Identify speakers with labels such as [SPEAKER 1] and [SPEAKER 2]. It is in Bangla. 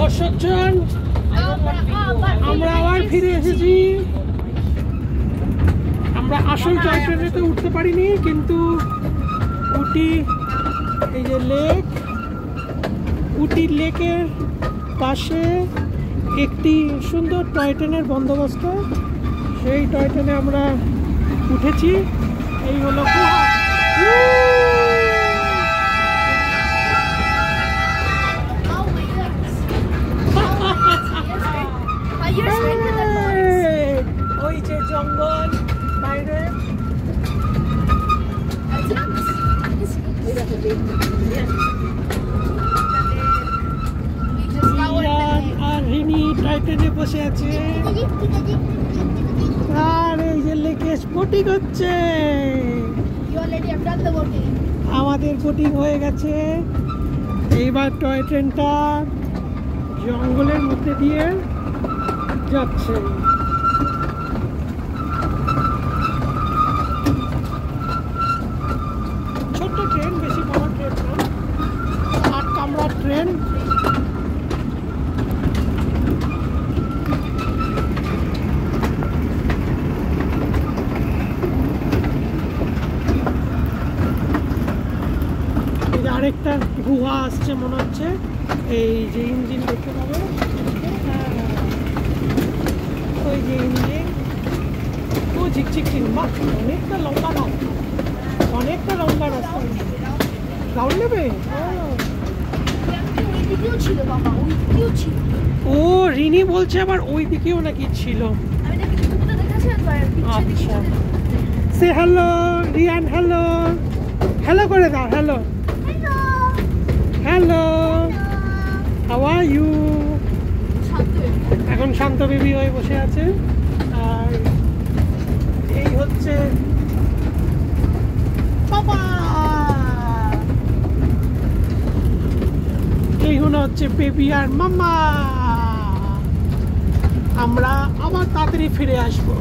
[SPEAKER 1] দর্শকজন আমরা আবার ফিরে এসেছি। আমরা আসল টয় ট্রেনেতে উঠতে পারিনি, কিন্তু উটি এই যে লেক, উটি লেকের পাশে একটি সুন্দর টয় ট্রেনের বন্দোবস্ত, সেই টয় ট্রেনে আমরা উঠেছি। এই হলো গুহা। ওই যে জঙ্গল বাইরে, আর রিনি টয় ট্রেনে বসে আছে, আর এই যে লেকে স্পোর্টিং হচ্ছে। আমাদের বোটিং হয়ে গেছে। এইবার টয় ট্রেনটা জঙ্গলের মধ্যে দিয়ে যাচ্ছে। ছোট্ট ট্রেন, বেশি বড় ট্রেন না, 8 কামরার ট্রেন। আরেকটা গুহা আসছে মনে হচ্ছে, এই যে ইঞ্জিন দেখতে পাবে, ওই যে ইঞ্জিন, ও ঝিকঝিক চিনবা। অনেকটা লম্বা রাস্তা, অনেকটা লম্বা রাস্তা। রাউন্ড নেবে? ও রিনি বলছে আবার ওই দিকেও নাকি ছিল। আচ্ছা, সে হ্যালো রিয়ান, হ্যালো হ্যালো করে দাও। Hello hello, how are you? এখন শান্ত বেবি হয়ে বসে আছে। আর এই হচ্ছে বাবা, এই হলো হচ্ছে বেবি আর মামা। আমরা আবার তাড়াতাড়ি ফিরে আসবো।